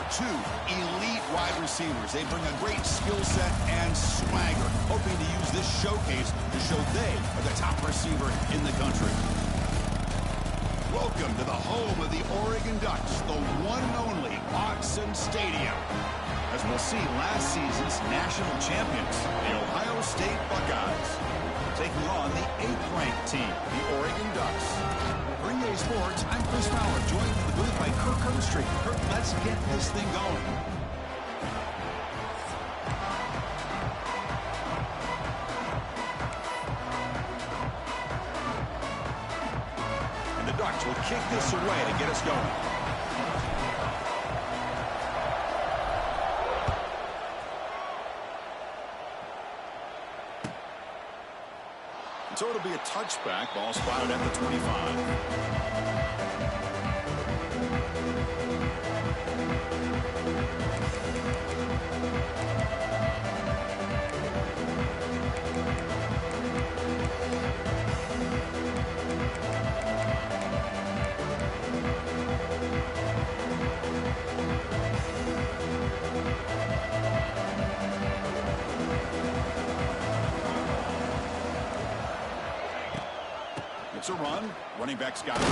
two elite wide receivers. They bring a great skill set and swagger, hoping to use this showcase to show they are the top receiver in the country. Welcome to the home of the Oregon Ducks, the one and only Autzen Stadium. As we'll see, last season's national champions, the Ohio State Buckeyes, taking on the 8th-ranked team, the Oregon Ducks. For EA Sports, I'm Chris Fowler, joined in the booth by Kirk Herbstreit. Kirk, let's get this thing going. And the Ducks will kick this away to get us going. So it'll be a touchback. Ball spotted at the 25. It's a run. Running back's got it.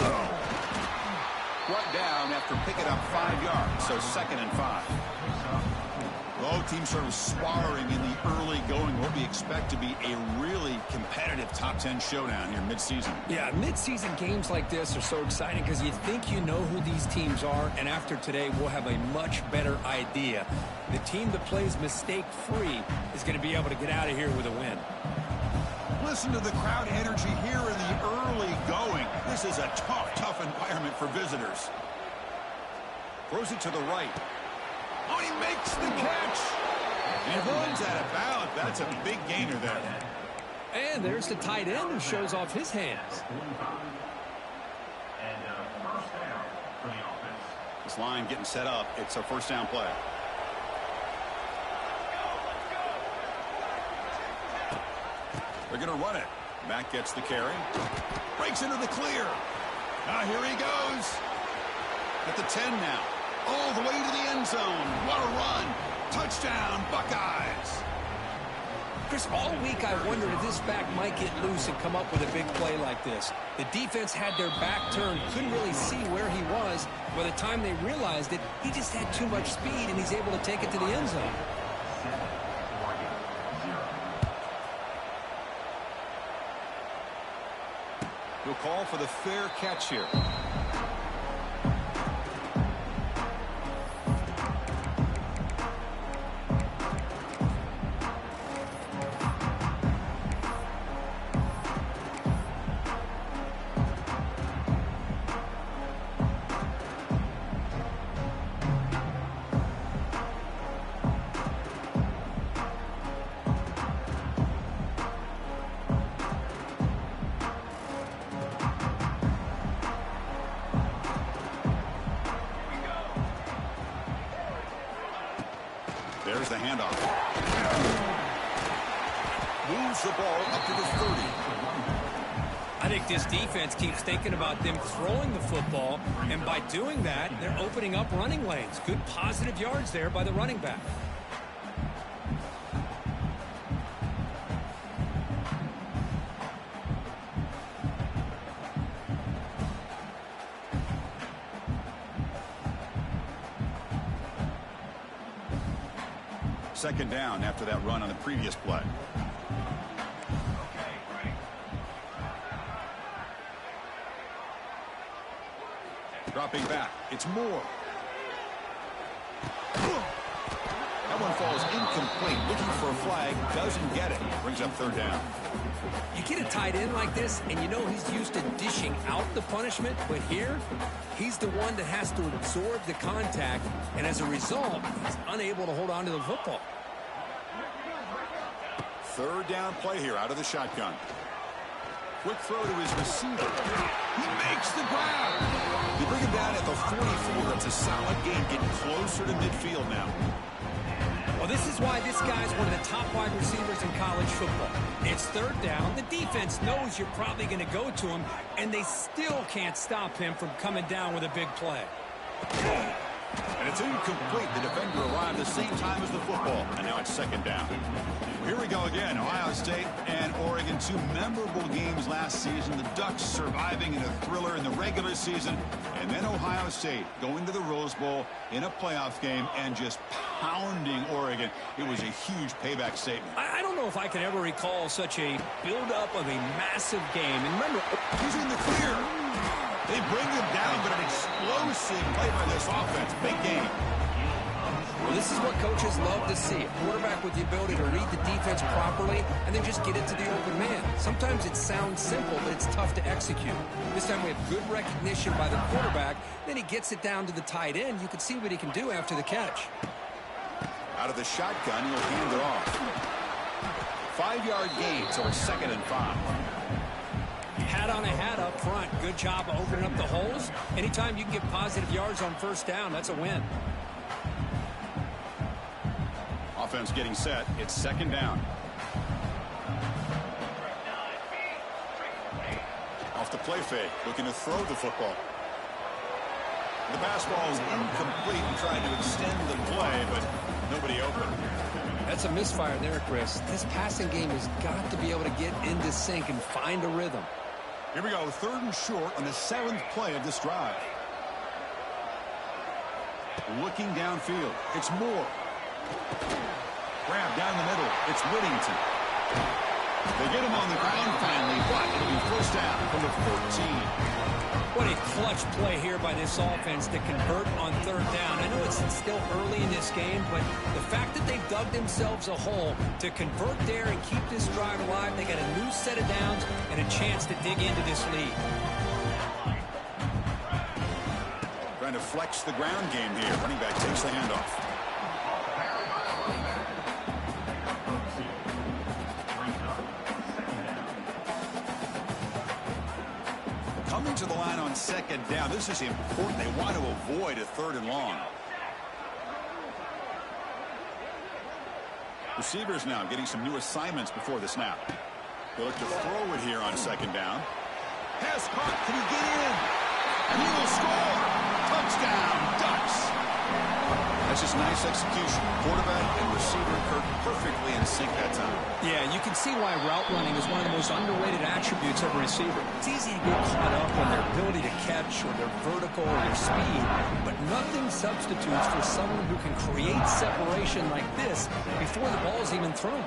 Brought down after picking up 5 yards, so 2nd and 5. Both teams sort of sparring in the early going. What we expect to be a really competitive top 10 showdown here mid-season. Yeah, mid-season games like this are so exciting because you think you know who these teams are, and after today, we'll have a much better idea. The team that plays mistake-free is going to be able to get out of here with a win. Listen to the crowd energy here in the early going. This is a tough environment for visitors. Throws it to the right. Oh, he makes the catch. And he runs out of bounds. That's a big gainer there. And there's the tight end who shows off his hands. This line getting set up. It's a first down play. They're going to run it. Mack gets the carry. Breaks into the clear. Now here he goes. At the 10 now. All the way to the end zone. What a run. Touchdown, Buckeyes. Chris, all week I wondered if this back might get loose and come up with a big play like this. The defense had their back turned, couldn't really see where he was. By the time they realized it, he just had too much speed, and he's able to take it to the end zone. He'll call for the fair catch here. There's the handoff. Moves the ball up to the 30. I think this defense keeps thinking about them throwing the football, and by doing that, they're opening up running lanes. Good positive yards there by the running back. Second down after that run on the previous play. Dropping back. It's Moore. That one falls incomplete. Looking for a flag. Doesn't get it. Brings up third down. You get a tight end like this, and you know he's used to dishing out the punishment, but here, he's the one that has to absorb the contact, and as a result, he's unable to hold on to the football. Third down play here out of the shotgun. Quick throw to his receiver. He makes the grab. They bring him down at the 44. It's a solid game, getting closer to midfield now. Well, this is why this guy's one of the top wide receivers in college football. It's third down. The defense knows you're probably going to go to him, and they still can't stop him from coming down with a big play. And it's It's incomplete. The defender arrived the same time as the football, and now it's second down. Here we go again. Ohio State and Oregon, two memorable games last season. The Ducks surviving in a thriller in the regular season, and then Ohio State going to the Rose Bowl in a playoff game and just pounding Oregon. It was a huge payback statement. I don't know if I can ever recall such a build-up of a massive game. And remember, he's in the clear. They bring him down, but an explosive play by this offense. Big game. Well, this is what coaches love to see. A quarterback with the ability to read the defense properly and then just get it to the open man. Sometimes it sounds simple, but it's tough to execute. This time we have good recognition by the quarterback. Then he gets it down to the tight end. You can see what he can do after the catch. Out of the shotgun, he'll hand it off. 5-yard gain, so it's 2nd and 5. Hat on a hat up front. Good job of opening up the holes. Anytime you can get positive yards on first down, that's a win. Offense getting set. It's second down. Off the play fake, looking to throw the football. The pass ball is incomplete and trying to extend the play, but nobody open. That's a misfire there, Chris. This passing game has got to be able to get into sync and find a rhythm. Here we go, 3rd and short on the 7th play of this drive. Looking downfield, it's Moore. Grab down the middle, it's Whittington. They get him on the ground finally, but it'll be first down from the 14. What a clutch play here by this offense to convert on 3rd down. I know it's still early in this game, but the fact that they've dug themselves a hole to convert there and keep this drive alive, they got a new set of downs and a chance to dig into this lead. Trying to flex the ground game here. Running back takes the handoff. Coming to the line on 2nd down. This is important. They want to avoid a 3rd and long. Receivers now getting some new assignments before the snap. They look to throw it here on 2nd down. Pass caught. Can he get in? And he will score. Touchdown, Ducks. That's just nice execution. Quarterback and receiver perfectly in sync that time. Yeah, you can see why route running is one of the most underrated attributes of a receiver. It's easy to get caught up on their ability to catch or their vertical or their speed, but nothing substitutes for someone who can create separation like this before the ball is even thrown.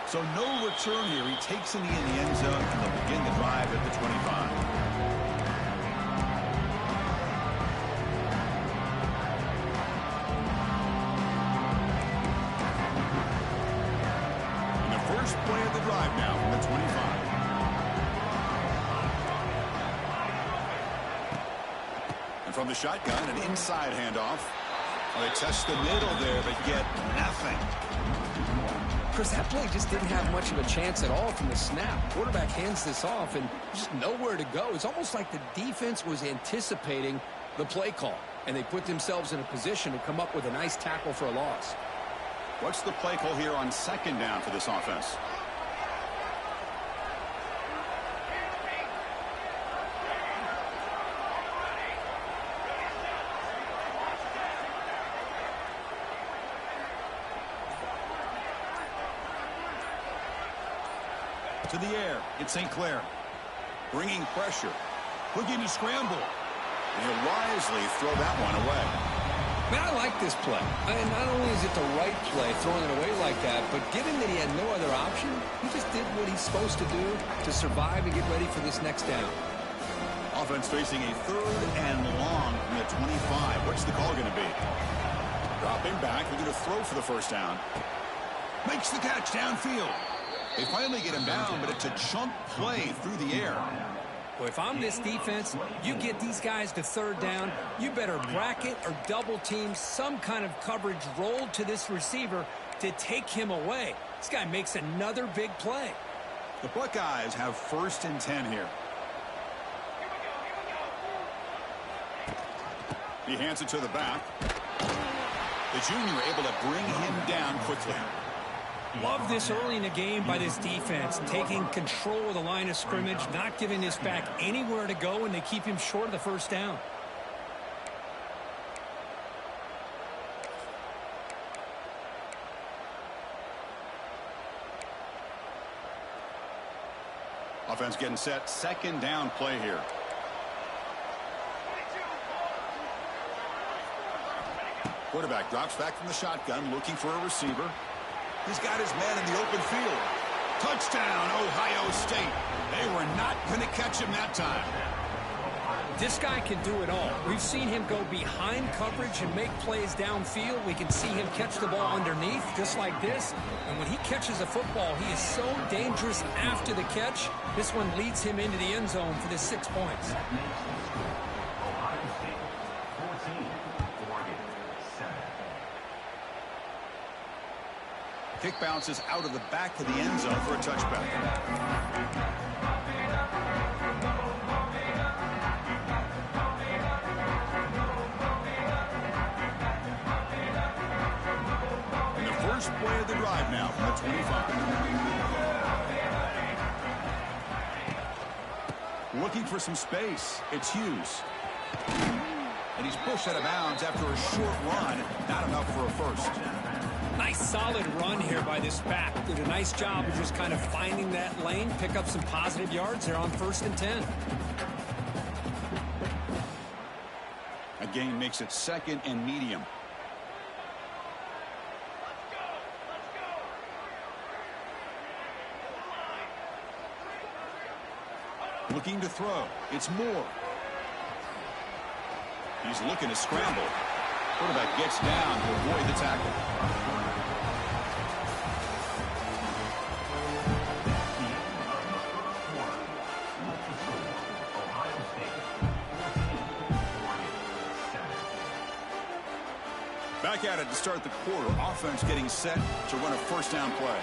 So no return here. He takes it in the end zone, and they'll begin the drive at the 25. And the first play of the drive now from the 25. And from the shotgun, an inside handoff. Well, they test the middle there, but get nothing. Chris, that play just didn't have much of a chance at all from the snap. Quarterback hands this off and just nowhere to go. It's almost like the defense was anticipating the play call, and they put themselves in a position to come up with a nice tackle for a loss. What's the play call here on 2nd down for this offense? To the air, it's St. Clair. Bringing pressure. He'll give you scramble. And he'll wisely throw that one away. Man, I like this play. And not only is it the right play, throwing it away like that, but given that he had no other option, he just did what he's supposed to do to survive and get ready for this next down. Offense facing a 3rd and long from the 25. What's the call going to be? Dropping back. They're going to throw for the first down. Makes the catch downfield. They finally get him down, but it's a chunk play through the air. Well, if I'm this defense, you get these guys to 3rd down, you better bracket or double team some kind of coverage rolled to this receiver to take him away. This guy makes another big play. The Buckeyes have 1st and 10 here. He hands it to the back. The junior able to bring him down quickly. Love this early in the game by this defense, taking control of the line of scrimmage, not giving this back anywhere to go, and they keep him short of the first down. Offense getting set. Second down play here. Quarterback drops back from the shotgun, looking for a receiver. He's got his man in the open field. Touchdown, Ohio State. They were not going to catch him that time. This guy can do it all. We've seen him go behind coverage and make plays downfield. We can see him catch the ball underneath, just like this. And when he catches a football, he is so dangerous after the catch. This one leads him into the end zone for the 6 points. Kick bounces out of the back of the end zone for a touchback. And the first play of the drive now from the 25. Looking for some space. It's Hughes. And he's pushed out of bounds after a short run. Not enough for a first. Nice solid run here by this back. Did a nice job of just kind of finding that lane, pick up some positive yards there on 1st and 10. A gain makes it 2nd and medium. Looking to throw. It's Moore. He's looking to scramble. Quarterback gets down to avoid the tackle. Back at it to start the quarter. Offense getting set to run a 1st down play.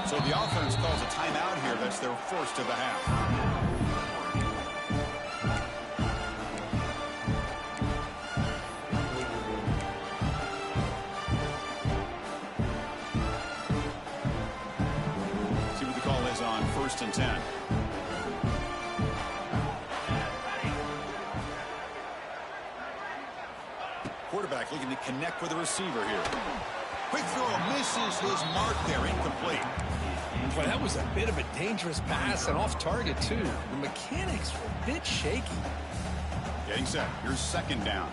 So the offense calls a timeout here. That's their first of the half. See what the call is on 1st and 10. Quarterback looking to connect with a receiver here. Quick throw, misses his mark there, incomplete. Boy, that was a bit of a dangerous pass and off target, too. The mechanics were a bit shaky. Getting set. Here's 2nd down.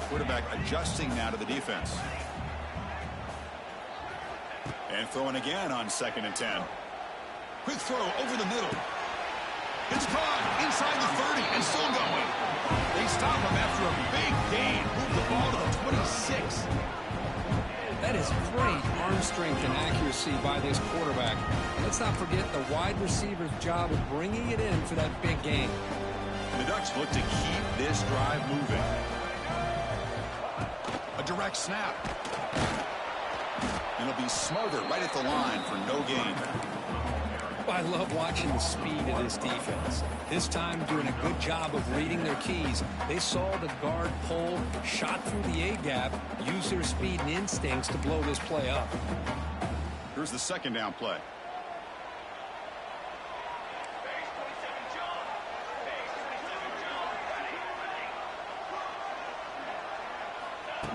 Quarterback adjusting now to the defense. And throwing again on 2nd and 10. Quick throw over the middle. It's caught inside the 30 and still going. They stop him after a big gain. Move the ball to the 26. That is great arm strength and accuracy by this quarterback. And let's not forget the wide receiver's job of bringing it in for that big gain. And the Ducks look to keep this drive moving. A direct snap. And it'll be smothered right at the line for no gain. I love watching the speed of this defense. This time doing a good job of reading their keys. They saw the guard pull, shot through the A-gap, used their speed and instincts to blow this play up. Here's the 2nd down play.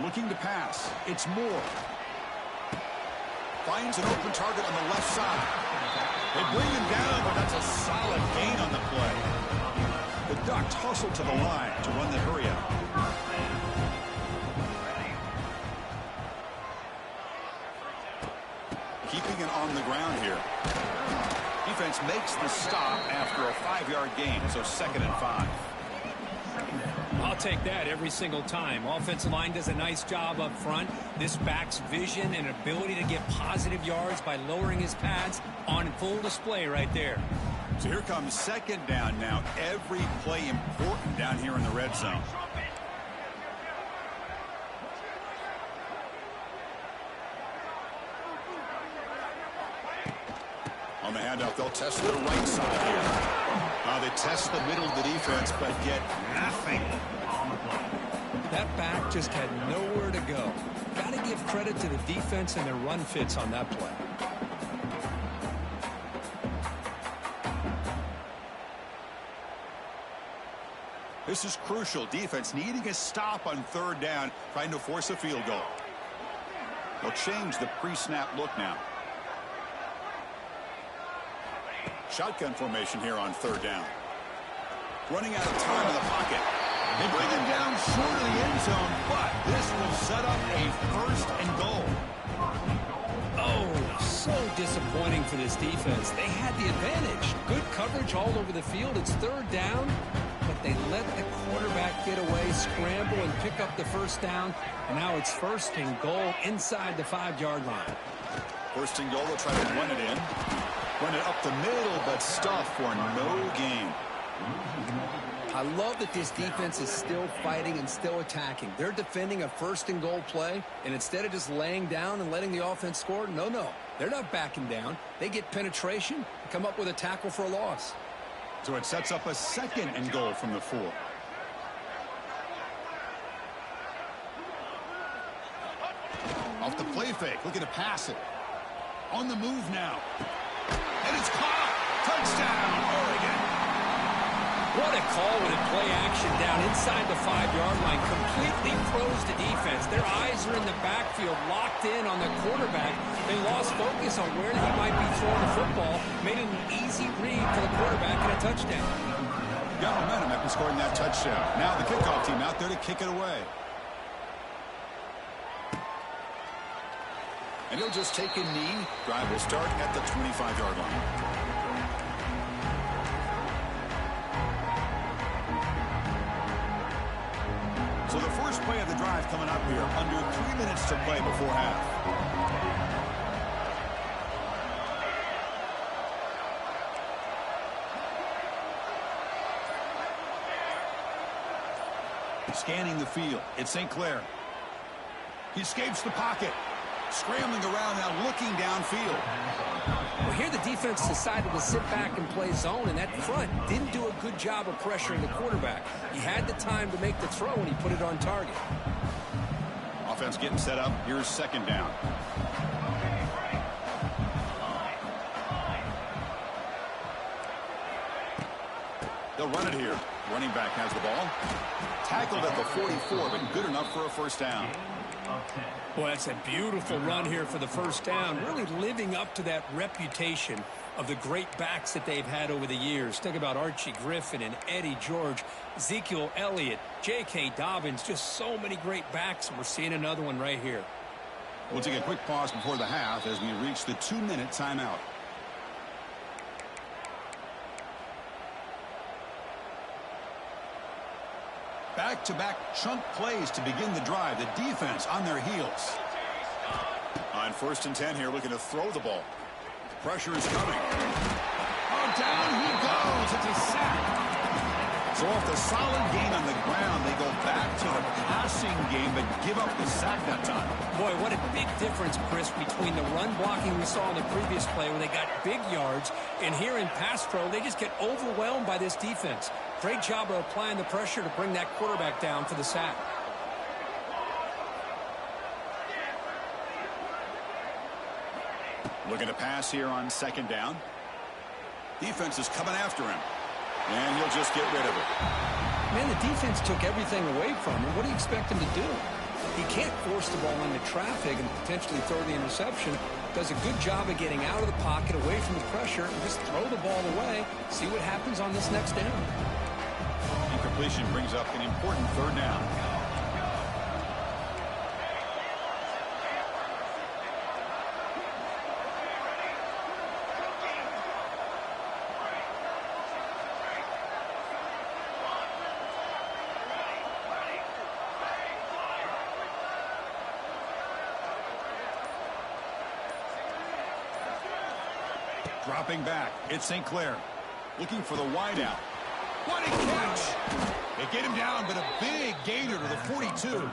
Looking to pass. It's Moore. Finds an open target on the left side. They bring him down, but that's a solid gain on the play. The Ducks hustle to the line to run the hurry out. Keeping it on the ground here. Defense makes the stop after a 5-yard gain, so 2nd and 5. I'll take that every single time. Offensive line does a nice job up front. This back's vision and ability to get positive yards by lowering his pads on full display right there. So here comes 2nd down now. Every play important down here in the red zone. On the handoff, they'll test the right side here. They test the middle of the defense, but get nothing. That back just had nowhere to go. Got to give credit to the defense and their run fits on that play. This is crucial. Defense needing a stop on third down, trying to force a field goal. They'll change the pre-snap look now. Shotgun formation here on third down. Running out of time in the pocket. They bring him down short of the end zone, but this will set up a first and goal. Oh, so disappointing for this defense. They had the advantage. Good coverage all over the field. It's third down, but they let the quarterback get away, scramble, and pick up the first down. And now it's first and goal inside the 5-yard line. First and goal, they'll try to run it in. Run it up the middle, but stuff for no gain. I love that this defense is still fighting and still attacking. They're defending a first and goal play, and instead of just laying down and letting the offense score, no. They're not backing down. They get penetration and come up with a tackle for a loss. So it sets up a second and goal from the 4. Off the play fake, looking to pass it. On the move now. And it's caught. Touchdown, Oregon. What a call with a play action down inside the 5-yard line. Completely froze the defense. Their eyes are in the backfield, locked in on the quarterback. They lost focus on where he might be throwing the football. Made it an easy read for the quarterback and a touchdown. Got momentum after scoring that touchdown. Now the kickoff team out there to kick it away. And he'll just take a knee. Drive will start at the 25-yard line. So the first play of the drive coming up here. Under 3 minutes to play before half. Scanning the field. It's St. Clair. He escapes the pocket. Scrambling around now, looking downfield. Well, here the defense decided to sit back and play zone, and that front didn't do a good job of pressuring the quarterback. He had the time to make the throw, and he put it on target. Offense getting set up. Here's second down. They'll run it here. Running back has the ball. Tackled at the 44, but good enough for a first down. Well, that's a beautiful run here for the first down, really living up to that reputation of the great backs that they've had over the years. Think about Archie Griffin and Eddie George, Ezekiel Elliott, J.K. Dobbins, just so many great backs, and we're seeing another one right here. We'll take a quick pause before the half as we reach the 2-minute timeout. Back-to-back chunk plays to begin the drive. The defense on their heels. On first and 10 here, looking to throw the ball. Pressure is coming. Oh, down he goes. It's a sack. So off the solid gain on the ground, they go back to the passing game, but give up the sack that time. Boy, what a big difference, Chris, between the run blocking we saw in the previous play where they got big yards, and here in pass pro, they just get overwhelmed by this defense. Great job of applying the pressure to bring that quarterback down for the sack. Looking to pass here on second down. Defense is coming after him. And he'll just get rid of it. Man, the defense took everything away from him. What do you expect him to do? He can't force the ball into traffic and potentially throw the interception. Does a good job of getting out of the pocket, away from the pressure, and just throw the ball away. See what happens on this next down. Incompletion brings up an important third down. Dropping back, it's St. Clair. Looking for the wideout. What a catch! They get him down, but a big gainer to the 42.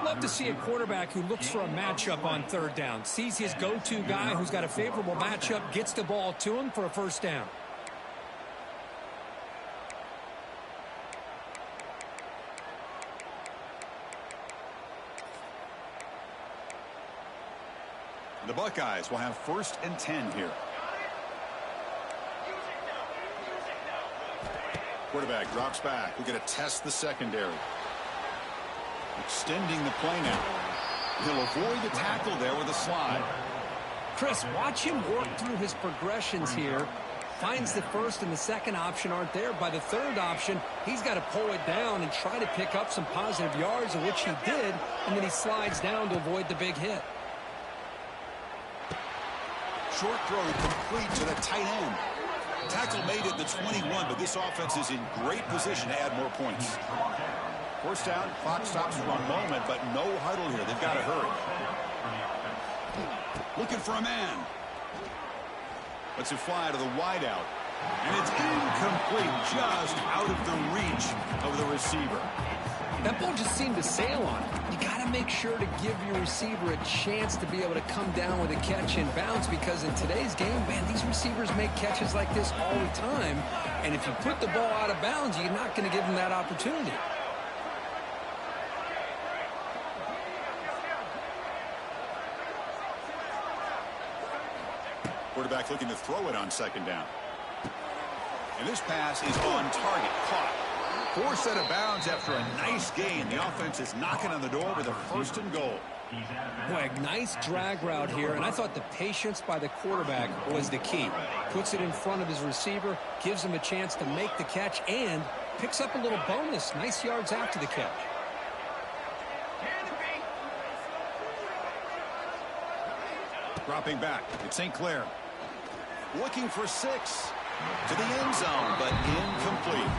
Love to see a quarterback who looks for a matchup on third down. Sees his go-to guy who's got a favorable matchup, gets the ball to him for a first down. The Buckeyes will have 1st and 10 here. Quarterback drops back. We're going to test the secondary. Extending the play now. He'll avoid the tackle there with a slide. Chris, watch him work through his progressions here. Finds the first and the second option aren't there. By the third option, he's got to pull it down and try to pick up some positive yards, of which he did, and then he slides down to avoid the big hit. Short throw complete to the tight end. Tackle made at the 21, but this offense is in great position to add more points. 1st down, clock stops for a moment, but no huddle here. They've got to hurry. Looking for a man. Lets it fly to the wideout. And it's incomplete, just out of the reach of the receiver. That ball just seemed to sail on him. You got to make sure to give your receiver a chance to be able to come down with a catch and bounce, because in today's game, man, these receivers make catches like this all the time. And if you put the ball out of bounds, you're not going to give them that opportunity. Quarterback looking to throw it on 2nd down. And this pass is on target, caught. Forced out of bounds after a nice gain. The offense is knocking on the door with a 1st and goal. Boy, a nice drag route here, and I thought the patience by the quarterback was the key. Puts it in front of his receiver, gives him a chance to make the catch, and picks up a little bonus. Nice yards after the catch. Dropping back, it's St. Clair. Looking for 6. To the end zone, but incomplete.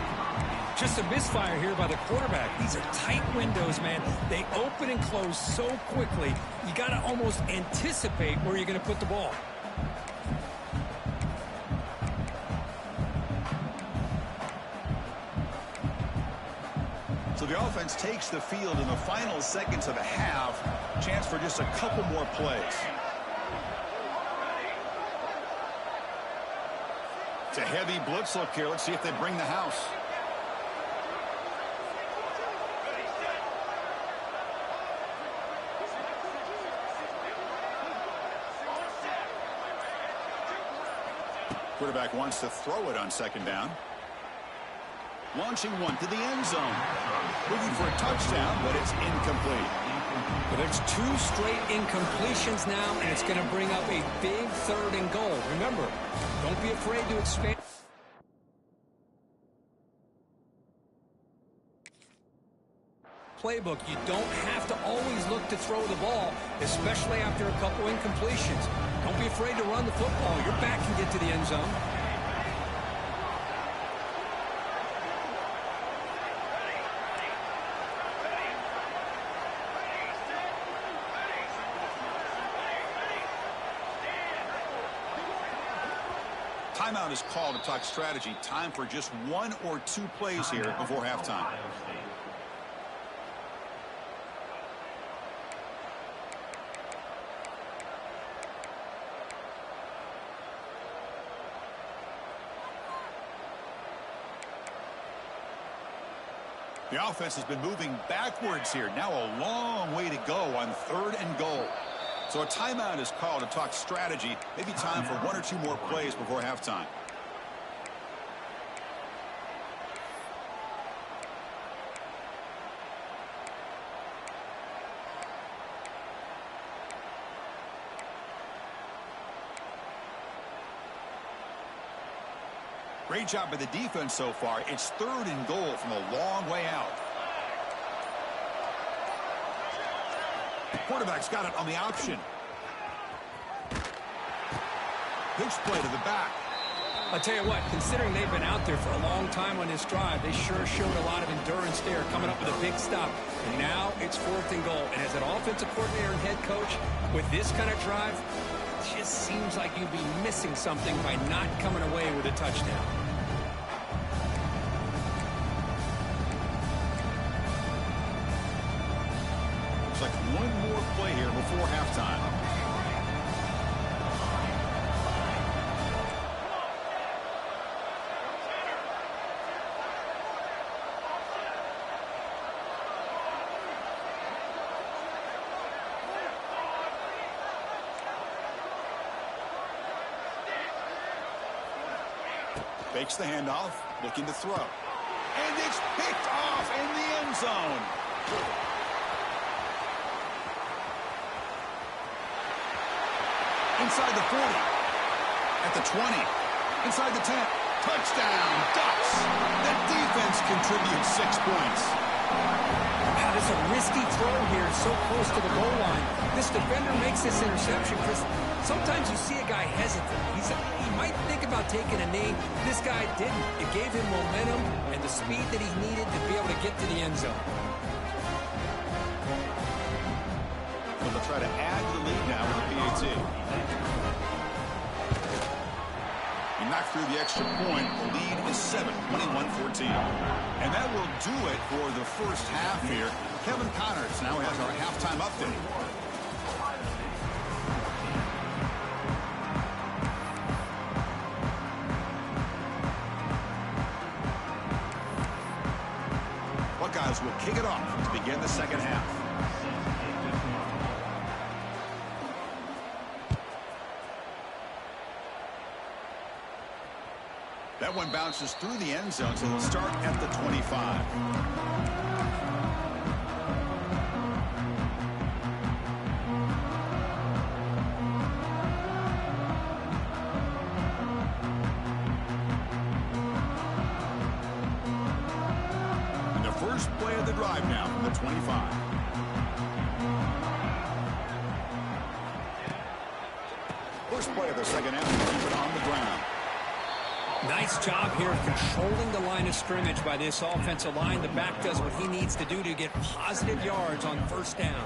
Just a misfire here by the quarterback. These are tight windows, man. They open and close so quickly, you got to almost anticipate where you're going to put the ball. So the offense takes the field in the final seconds of the half. Chance for just a couple more plays. It's a heavy blitz look here. Let's see if they bring the house. Quarterback wants to throw it on 2nd down. Launching one to the end zone. Looking for a touchdown, but it's incomplete. But there's 2 straight incompletions now, and it's going to bring up a big 3rd and goal. Remember, don't be afraid to expand. Playbook, you don't have to always look to throw the ball, especially after a couple incompletions. Don't be afraid to run the football. Your back can get to the end zone. Timeout is called to talk strategy. Time for just 1 or 2 plays here before halftime. The offense has been moving backwards here. Now a long way to go on 3rd and goal. So a timeout is called to talk strategy. Maybe time for 1 or 2 more plays before halftime. Great job by the defense so far. It's 3rd and goal from a long way out. Quarterback's got it on the option. Pitch play to the back. I'll tell you what, considering they've been out there for a long time on this drive, they sure showed a lot of endurance there, coming up with a big stop. And now it's 4th and goal. And as an offensive coordinator and head coach, with this kind of drive, it just seems like you'd be missing something by not coming away with a touchdown. Looks like 1 more play here before halftime. Fakes the handoff, looking to throw. And it's picked off in the end zone. Inside the 40. At the 20. Inside the 10. Touchdown, Ducks. The defense contributes 6 points. That is a risky throw here, so close to the goal line. This defender makes this interception because sometimes you see a guy hesitant. He might think about taking a knee. This guy didn't. It gave him momentum and the speed that he needed to be able to get to the end zone. Well, they'll try to add to the lead now with the PAT. He knocked through the extra point. The lead is 7, 21-14. And that will do it for the first half here. Kevin Connors now has our halftime update. Buckeyes will kick it off to begin the second half. That one bounces through the end zone, so they'll start at the 25. And the first play of the drive now from the 25. First play of the second half, keep it on the ground. Nice job here of controlling the line of scrimmage by this offensive line. The back does what he needs to do to get positive yards on first down.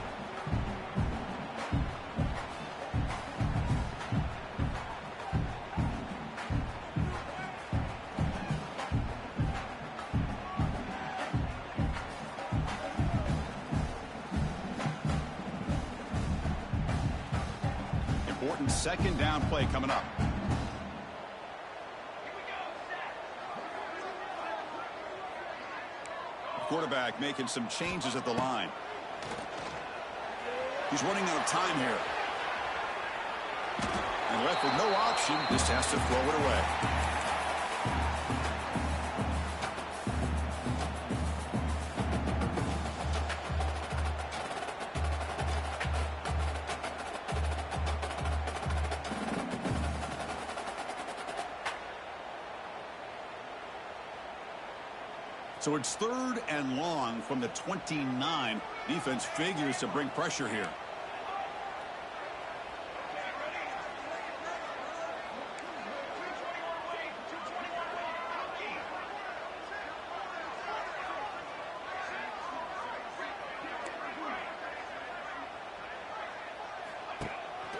Important second down play coming up. Quarterback making some changes at the line. He's running out of time here. And left with no option, just has to throw it away. So it's 3rd and long from the 29. Defense figures to bring pressure here.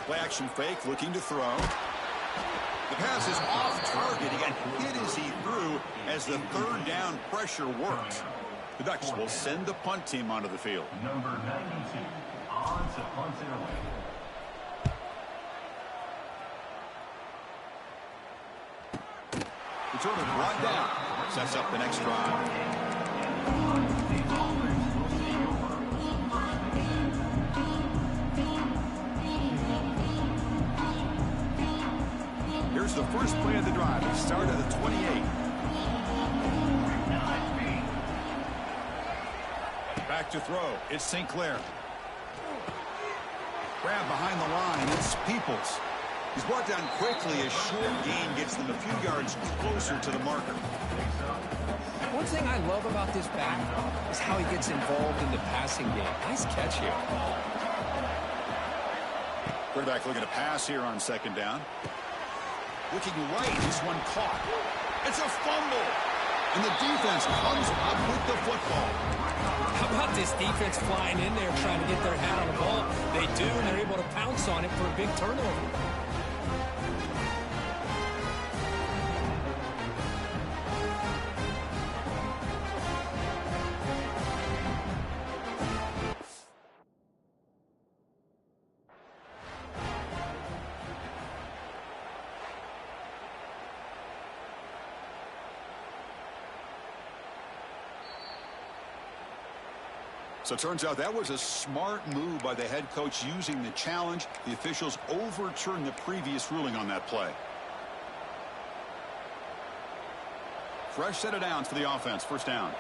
Play action fake, looking to throw. The pass is off target. He got hit as he threw as the 3rd down pressure works. The Ducks will send the punt team onto the field. Number 92 on to punt it away. Return it brought down. Sets up the next drive. Here's the first play of the drive. It started at the 28. Back to throw. It's St. Clair. Grab behind the line. It's Peoples. He's brought down quickly. A short gain gets them a few yards closer to the marker. One thing I love about this back is how he gets involved in the passing game. Nice catch here. Quarterback looking to pass here on second down. Looking right, this one caught. It's a fumble. And the defense comes up with the football. How about this defense flying in there trying to get their hat on the ball? They do, and they're able to pounce on it for a big turnover. So it turns out that was a smart move by the head coach using the challenge. The officials overturned the previous ruling on that play. fresh set of downs for the offense. First down.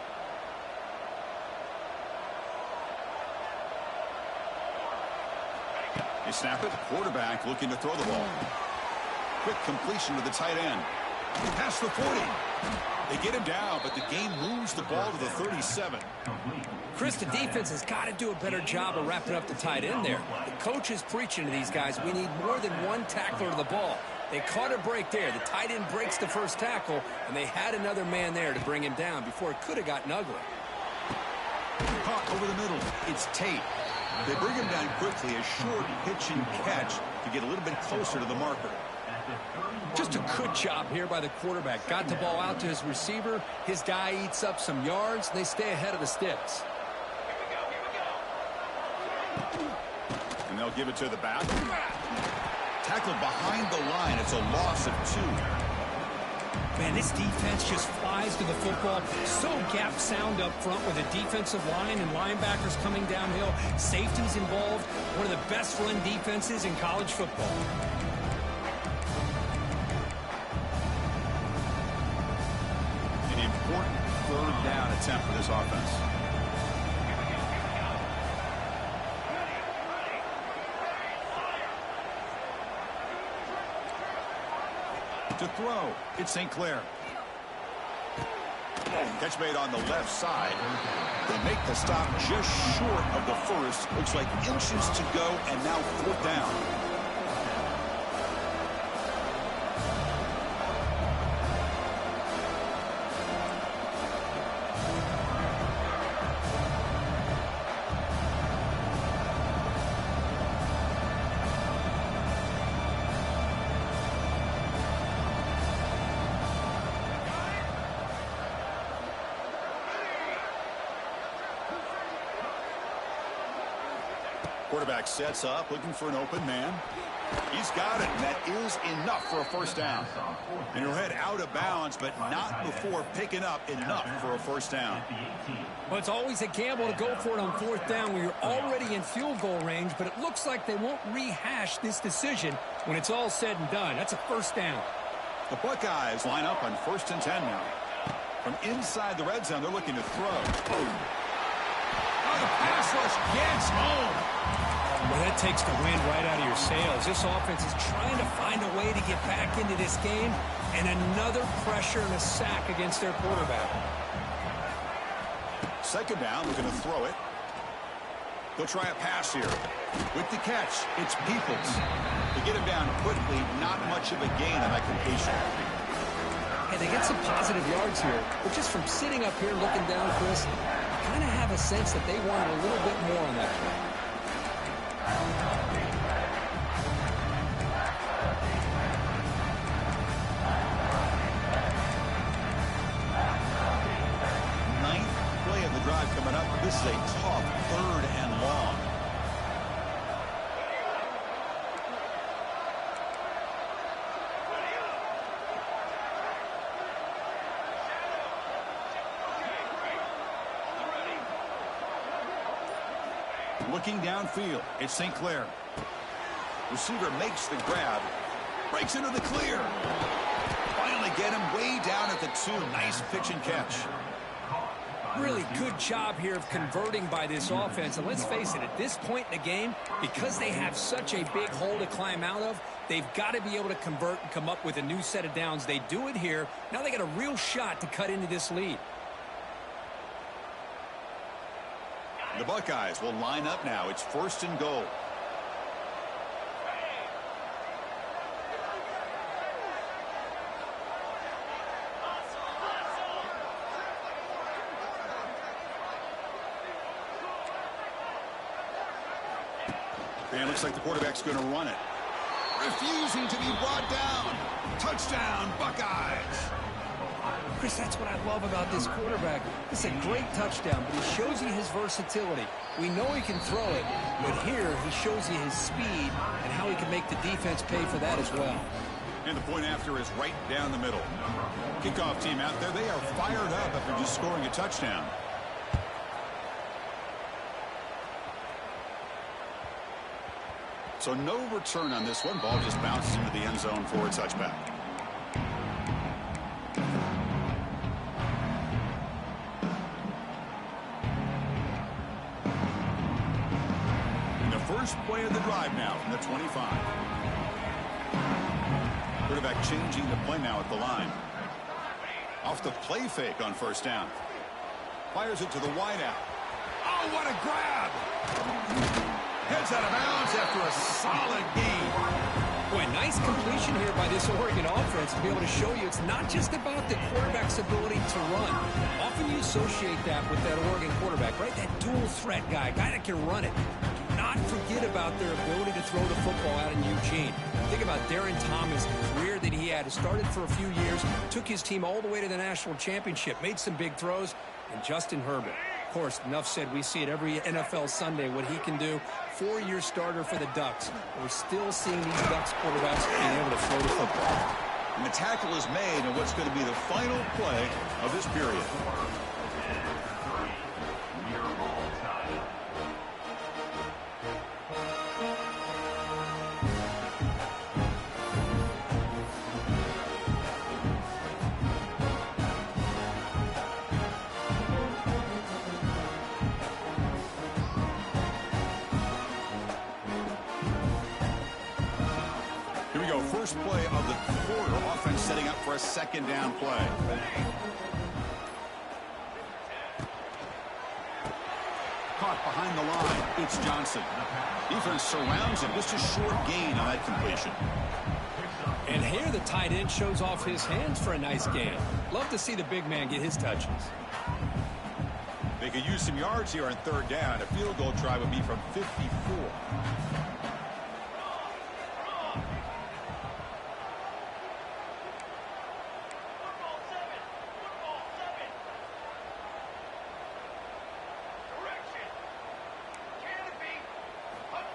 They snap it. Quarterback looking to throw the ball. Quick completion to the tight end. Past the 40. They get him down, but the game moves the ball to the 37. Chris, the defense has got to do a better job of wrapping up the tight end there. The coach is preaching to these guys, we need more than one tackler to the ball. They caught a break there. The tight end breaks the first tackle, and they had another man there to bring him down before it could have gotten ugly. Caught over the middle. It's Tate. They bring him down quickly, a short pitch and catch to get a little bit closer to the marker. Just a good job here by the quarterback. Got the ball out to his receiver. His guy eats up some yards. They stay ahead of the sticks. And they'll give it to the back. Tackled behind the line. It's a loss of 2. Man, this defense just flies to the football. So gap sound up front with a defensive line and linebackers coming downhill. Safeties involved. One of the best run defenses in college football. An important third down attempt for this offense. To throw, it's St. Clair. Catch made on the left side. They make the stop just short of the first. Looks like inches to go, and now 4th down. Quarterback sets up, looking for an open man. He's got it, and that is enough for a first down. And he'll head out of bounds, but not before picking up enough for a first down. Well, it's always a gamble to go for it on 4th down when you're already in field goal range, but it looks like they won't rehash this decision when it's all said and done. That's a first down. The Buckeyes line up on 1st and 10 now. From inside the red zone, they're looking to throw. Oh, the pass rush gets home. Well, that takes the wind right out of your sails. This offense is trying to find a way to get back into this game, and another pressure and a sack against their quarterback. 2nd down, they're going to throw it. They'll try a pass here. With the catch, it's Peoples. They get him down quickly, not much of a gain on that completion. Hey, they get some positive yards here, but just from sitting up here looking down, Chris, I kind of have a sense that they wanted a little bit more on that play. Ninth play of the drive coming up. This is a tough 3rd and long. Looking downfield, it's St. Clair. Receiver makes the grab, breaks into the clear. Finally get him way down at the 2. Nice pitch and catch. Really good job here of converting by this offense. And let's face it, at this point in the game, because they have such a big hole to climb out of, they've got to be able to convert and come up with a new set of downs. They do it here. Now they got a real shot to cut into this lead. The Buckeyes will line up now. It's 1st and goal. And it looks like the quarterback's going to run it. Refusing to be brought down. Touchdown, Buckeyes. Chris, that's what I love about this quarterback. It's a great touchdown, but he shows you his versatility. We know he can throw it, but here he shows you his speed and how he can make the defense pay for that as well. And the point after is right down the middle. Kickoff team out there, they are fired up after just scoring a touchdown. So no return on this one. Ball just bounces into the end zone for a touchback. first play of the drive now from the 25. Quarterback changing the play now at the line. Off the play fake on first down. Fires it to the wideout. Oh, what a grab! Heads out of bounds after a solid gain. Boy, nice completion here by this Oregon offense to be able to show you it's not just about the quarterback's ability to run. Often you associate that with that Oregon quarterback, right? That dual threat guy that can run it. Do not forget about their ability to throw the football out in Eugene. Think about Darren Thomas, the career that he had. He started for a few years, took his team all the way to the national championship, made some big throws, and Justin Herbert. Of course, enough said, we see it every NFL Sunday, what he can do. 4-year starter for the Ducks. We're still seeing these Ducks quarterbacks being able to throw the football. And the tackle is made in what's going to be the final play of this period. First play of the quarter. Offense setting up for a second down play. Caught behind the line. It's Johnson. Defense surrounds him. Just a short gain on that completion. And here the tight end shows off his hands for a nice gain. Love to see the big man get his touches. They could use some yards here on third down. A field goal try would be from 54.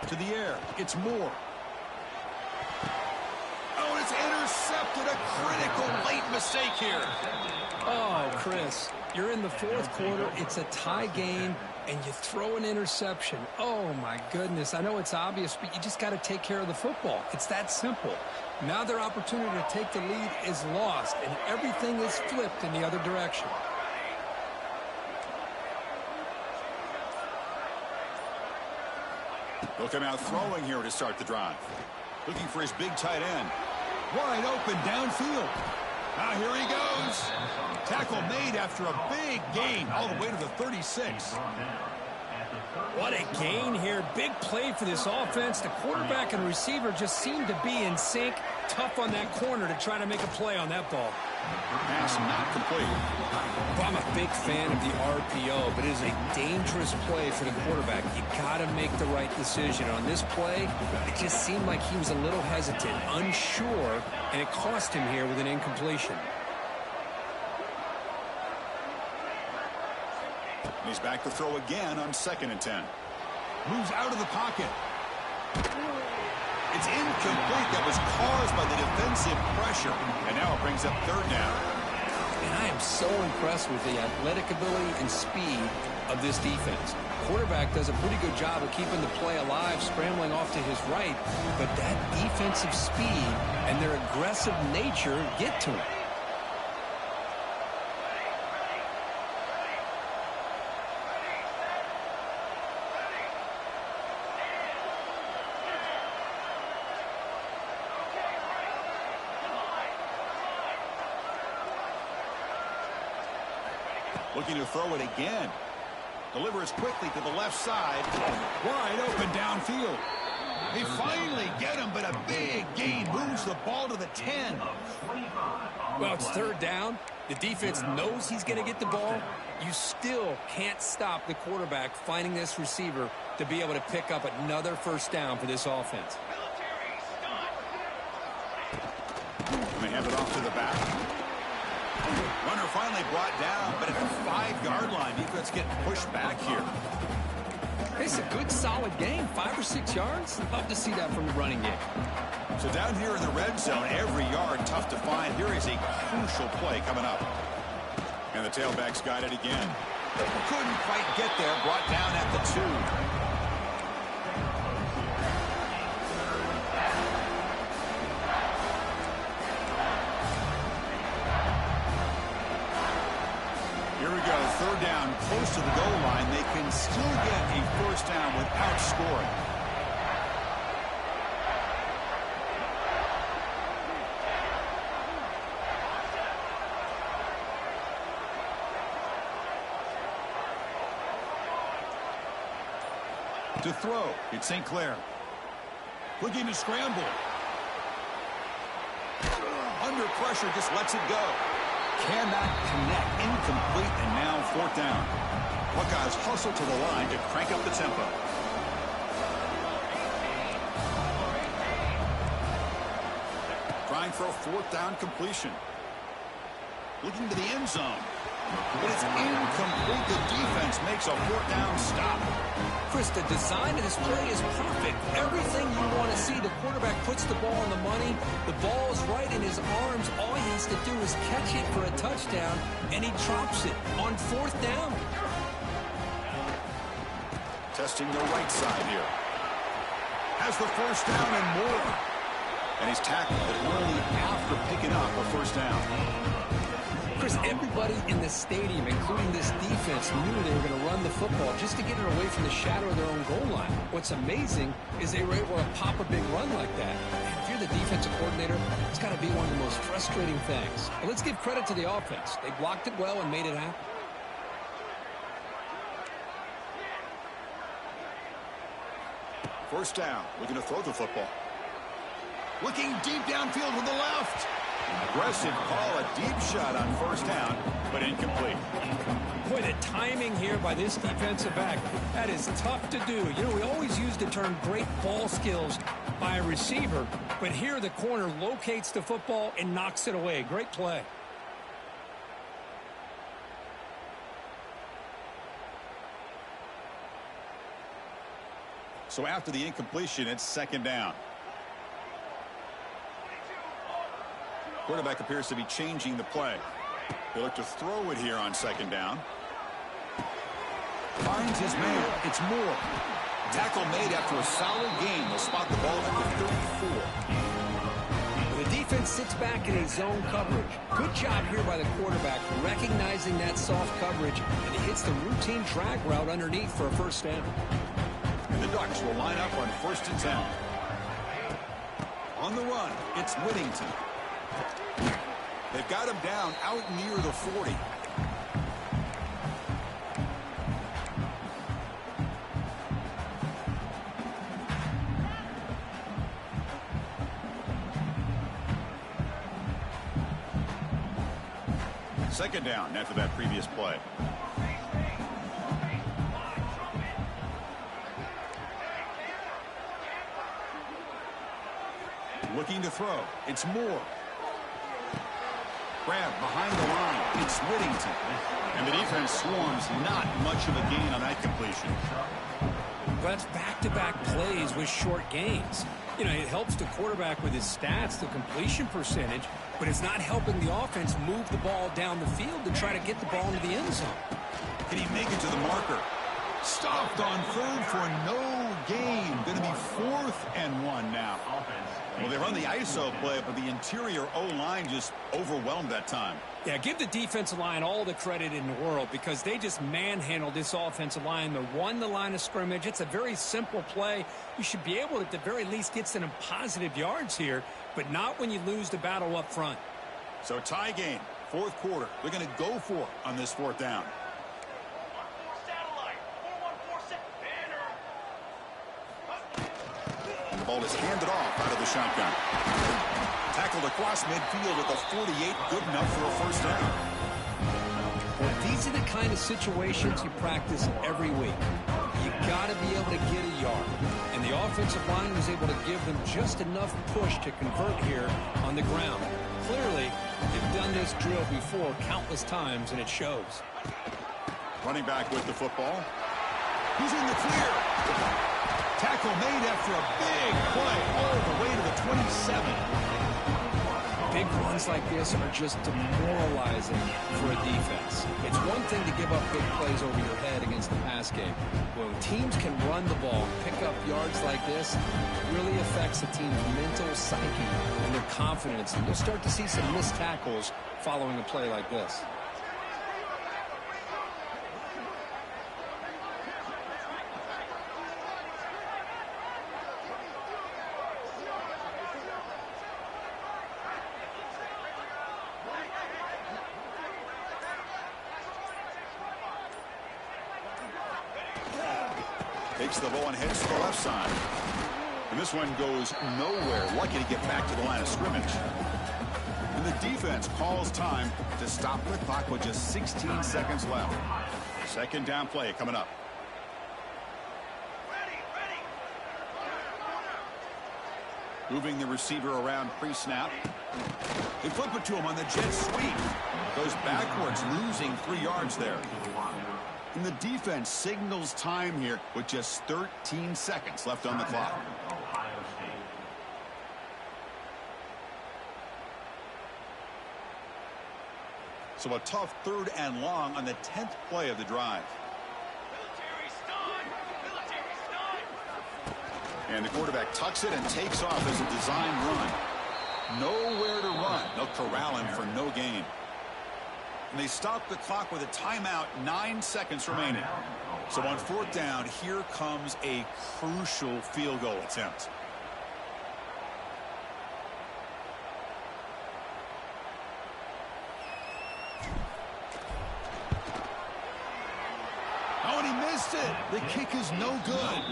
To the air. It's Moore. Oh, it's intercepted. A critical late mistake here. Oh, Chris, you're in the fourth quarter. It's a tie game, and you throw an interception. Oh, my goodness. I know it's obvious, but you just got to take care of the football. It's that simple. Now their opportunity to take the lead is lost, and everything is flipped in the other direction. He'll come out throwing here to start the drive. Looking for his big tight end. Wide open downfield. Now here he goes. Tackle made after a big gain all the way to the 36. What a gain here. Big play for this offense. The quarterback and receiver just seem to be in sync. Tough on that corner to try to make a play on that ball. Pass not complete. Well, I'm a big fan of the RPO, but it is a dangerous play for the quarterback. You got to make the right decision. On this play, it just seemed like he was a little hesitant, unsure, and it cost him here with an incompletion. He's back to throw again on 2nd and 10. Moves out of the pocket. It's incomplete. That was caused by the defensive pressure. And now it brings up 3rd down. And I am so impressed with the athletic ability and speed of this defense. Quarterback does a pretty good job of keeping the play alive, scrambling off to his right. But that defensive speed and their aggressive nature get to him. Looking to throw it again. Delivers quickly to the left side. Wide open downfield. They finally get him, but a big gain moves the ball to the 10. Well, it's 3rd down. The defense knows he's going to get the ball. You still can't stop the quarterback finding this receiver to be able to pick up another 1st down for this offense. They hand it off to the back. Runner finally brought down, but at the 5-yard line, defense getting pushed back here. It's a good, solid game. 5 or 6 yards. Love to see that from the running game. So down here in the red zone, every yard tough to find. Here is a crucial play coming up. And the tailback's got it again. Couldn't quite get there. Brought down at the 2. Here we go, 3rd down, close to the goal line. They can still get a 1st down without scoring. To throw, it's St. Clair. Looking to scramble. Under pressure, just lets it go. Cannot connect. Incomplete, and now fourth down. Buckeyes hustle to the line to crank up the tempo. Trying for a fourth down completion. Looking to the end zone. But it's incomplete. The defense makes a fourth down stop. Chris, the design of this play is perfect. Everything you want to see. The quarterback puts the ball on the money. The ball is right in his arms. All he has to do is catch it for a touchdown, and he drops it on fourth down. Testing the right side here. Has the first down and more. And he's tackled it only after picking up a first down. Chris, everybody in the stadium, including this defense, knew they were going to run the football just to get it away from the shadow of their own goal line. What's amazing is they were able to pop a big run like that. And if you're the defensive coordinator, it's got to be one of the most frustrating things. But let's give credit to the offense. They blocked it well and made it happen. First down, looking to throw the football. Looking deep downfield to the left. Aggressive call, a deep shot on first down, but incomplete. Boy, the timing here by this defensive back, that is tough to do. You know, we always use the term great ball skills by a receiver, but here the corner locates the football and knocks it away. Great play. So after the incompletion, it's second down. Quarterback appears to be changing the play. They look to throw it here on second down. Finds his man. It's Moore. Tackle made after a solid gain. They'll spot the ball at the 34. The defense sits back in his zone coverage. Good job here by the quarterback recognizing that soft coverage, and he hits the routine drag route underneath for a first down. And the Ducks will line up on 1st and 10. On the run, it's Whittington. They've got him down out near the 40. Second down after that previous play. Looking to throw. It's Moore. Grab behind the line. It's Whittington. And the defense swarms. Not much of a gain on that completion. That's back-to-back plays with short gains. You know, it helps the quarterback with his stats, the completion percentage, but it's not helping the offense move the ball down the field to try to get the ball into the end zone. Can he make it to the marker? Stopped on third for no gain. Going to be 4th and 1 now. Well, they run the ISO play, but the interior O-line just overwhelmed that time. Yeah, give the defensive line all the credit in the world because they just manhandled this offensive line. They won the line of scrimmage. It's a very simple play. You should be able to, at the very least, get some positive yards here, but not when you lose the battle up front. So tie game, 4th quarter. They're going to go for it on this 4th down. The ball is handed off out of the shotgun. Tackled across midfield at the 48. Good enough for a first down. Well, these are the kind of situations you practice every week. You got to be able to get a yard. And the offensive line was able to give them just enough push to convert here on the ground. Clearly, they've done this drill before countless times, and it shows. Running back with the football. He's in the clear. Tackle made after a big play all the way to the 27. Big runs like this are just demoralizing for a defense. It's one thing to give up big plays over your head against the pass game. When teams can run the ball, pick up yards like this, it really affects the team's mental psyche and their confidence. And you'll start to see some missed tackles following a play like this. Takes the ball and heads to the left side. And this one goes nowhere. Lucky to get back to the line of scrimmage. And the defense calls time to stop the clock with just 16 seconds left. Second down play coming up. Moving the receiver around pre-snap. They flip it to him on the jet sweep. Goes backwards, losing 3 yards there. And the defense signals time here with just 13 seconds left on the clock. So a tough 3rd and long on the 10th play of the drive. And the quarterback tucks it and takes off as a design run. Nowhere to run. They'll corral him for no gain. And they stop the clock with a timeout, 9 seconds remaining. So on 4th down, here comes a crucial field goal attempt. Oh, and he missed it. The kick is no good.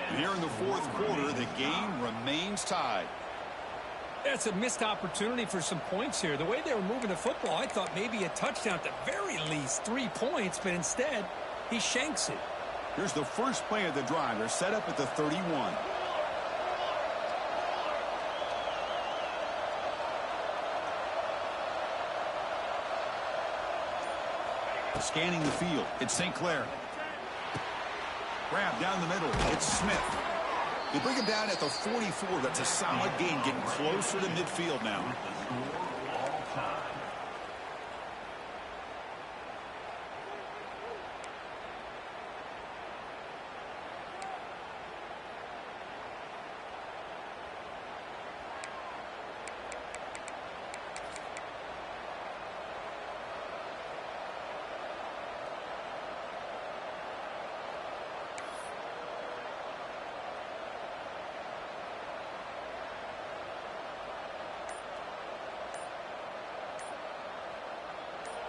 And here in the 4th quarter, the game remains tied. That's a missed opportunity for some points here. The way they were moving the football, I thought maybe a touchdown at the very least, 3 points, but instead, he shanks it. Here's the first play of the drive. They're set up at the 31. Scanning the field, it's St. Clair. Grab down the middle, it's Smith. They bring him down at the 44. That's a solid gain, getting closer to midfield now.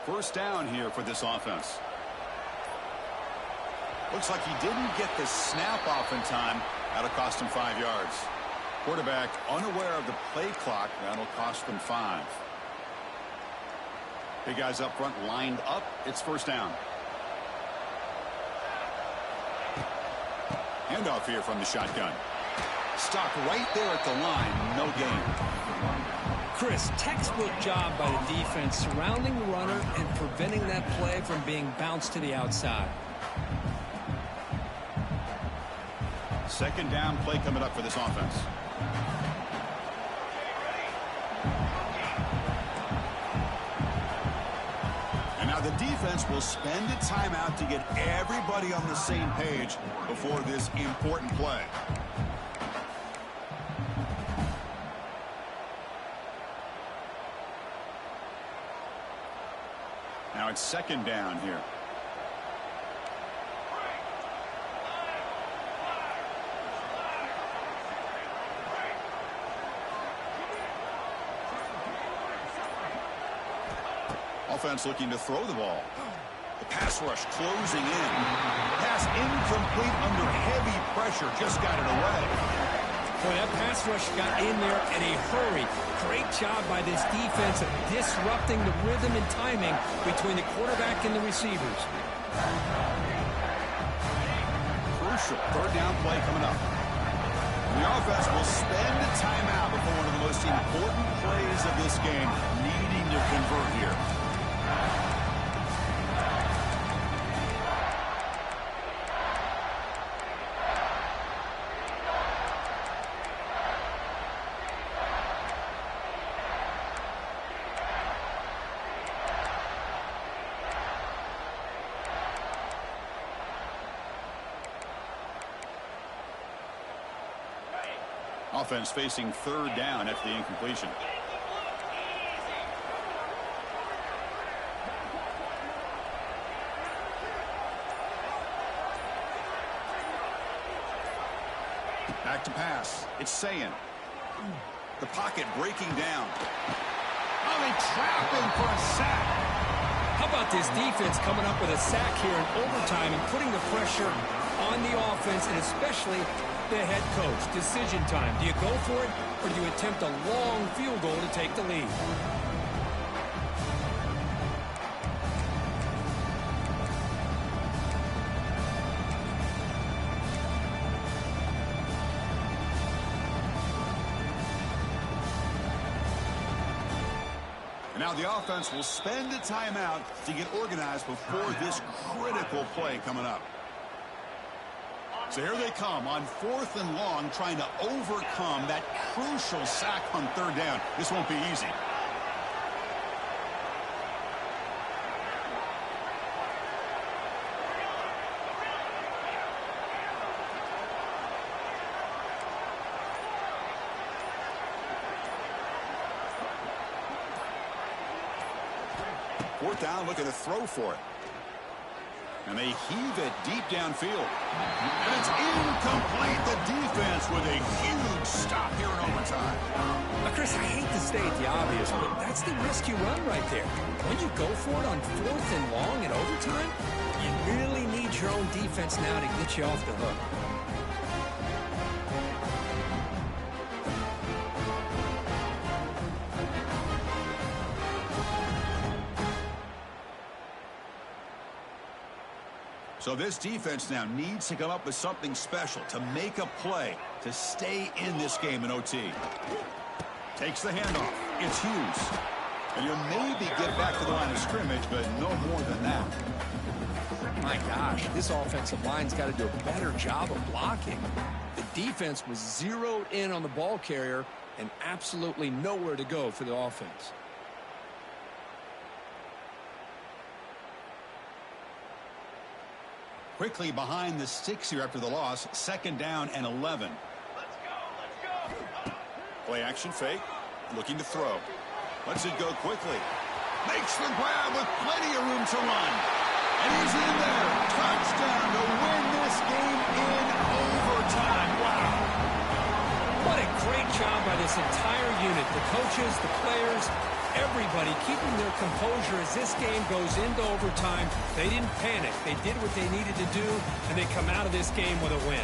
First down here for this offense. Looks like he didn't get the snap off in time. That'll cost him 5 yards. Quarterback unaware of the play clock. That'll cost them 5. Big guys up front lined up. It's first down. Handoff here from the shotgun. Stopped right there at the line. No gain. Chris, textbook job by the defense surrounding the runner and preventing that play from being bounced to the outside. Second down play coming up for this offense. And now the defense will spend a timeout to get everybody on the same page before this important play. Now it's second down here. Offense looking to throw the ball. The pass rush closing in. Pass incomplete under heavy pressure. Just got it away. Boy, that pass rush got in there in a hurry. Great job by this defense of disrupting the rhythm and timing between the quarterback and the receivers. Crucial third down play coming up. The offense will spend a timeout before one of the most important plays of this game, needing to convert here. Offense facing third down after the incompletion. Back to pass. It's Sayin. The pocket breaking down. Oh, they trap him for a sack. How about this defense coming up with a sack here in overtime and putting the pressure on on the offense, and especially the head coach. Decision time. Do you go for it, or do you attempt a long field goal to take the lead? Now the offense will spend a timeout to get organized before this critical play coming up. So here they come on 4th and long, trying to overcome that crucial sack on 3rd down. This won't be easy. Fourth down, looking to throw for it. And they heave it deep downfield. And it's incomplete. The defense with a huge stop here in overtime. Now, Chris, I hate to state the obvious, but that's the risk you run right there. When you go for it on 4th and long in overtime, you really need your own defense now to get you off the hook. So this defense now needs to come up with something special to make a play to stay in this game in OT. Takes the handoff. It's Hughes. And you'll maybe get back to the line of scrimmage, but no more than that. My gosh, this offensive line's got to do a better job of blocking. The defense was zeroed in on the ball carrier and absolutely nowhere to go for the offense. Quickly behind the sticks here after the loss. 2nd down and 11. Let's go. Play action fake. Looking to throw. Lets it go quickly. Makes the grab with plenty of room to run. And he's in there. Touchdown to win this game in overtime. Wow. What a great job by this entire unit. The coaches, the players, everybody keeping their composure as this game goes into overtime. They didn't panic. They did what they needed to do, and they come out of this game with a win.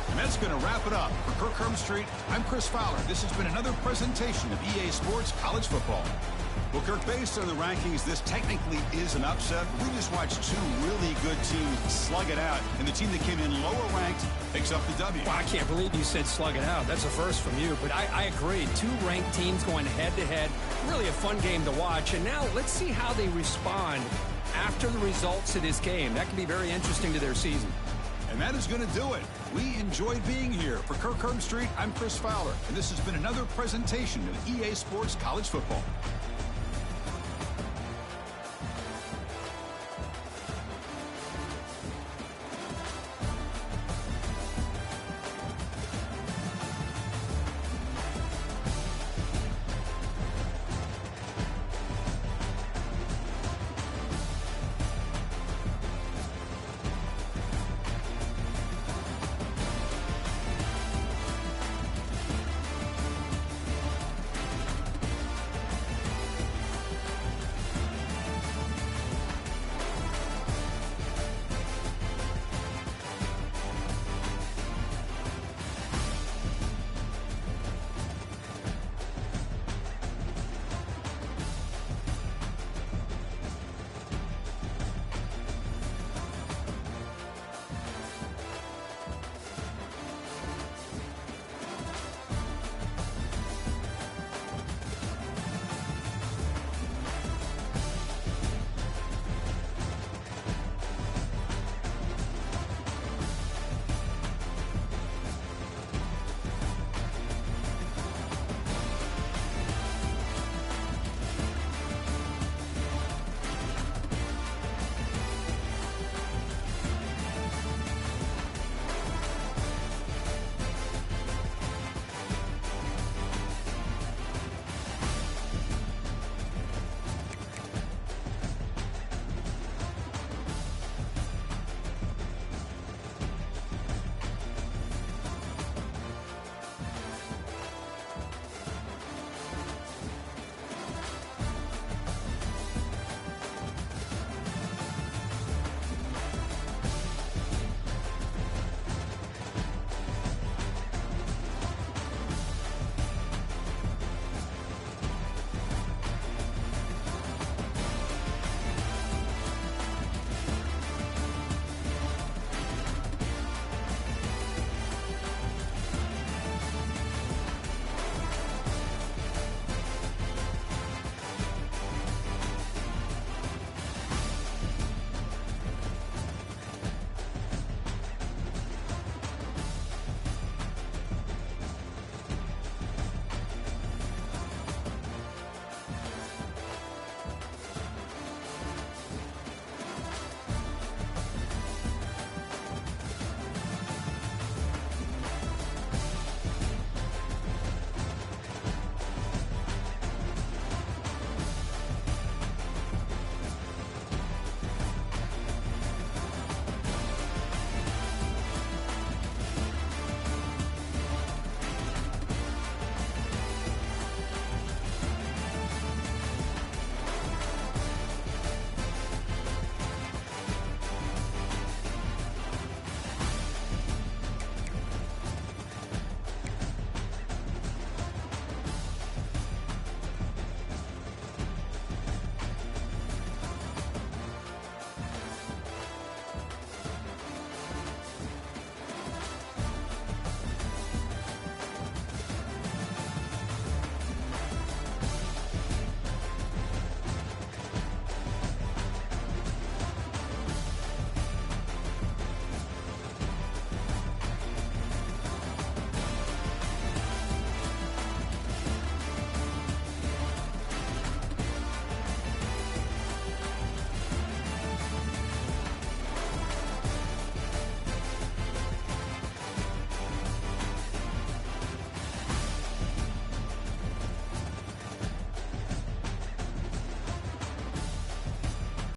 And that's going to wrap it up. For Kirk Street, I'm Chris Fowler. This has been another presentation of EA Sports College Football. Well, Kirk, based on the rankings, this technically is an upset. We just watched 2 really good teams slug it out, and the team that came in lower ranked picks up the W. Well, I can't believe you said slug it out. That's a first from you, but I agree. 2 ranked teams going head-to-head. Really a fun game to watch, and now let's see how they respond after the results of this game. That can be very interesting to their season. And that is going to do it. We enjoyed being here. For Kirk Street, I'm Chris Fowler, and this has been another presentation of EA Sports College Football.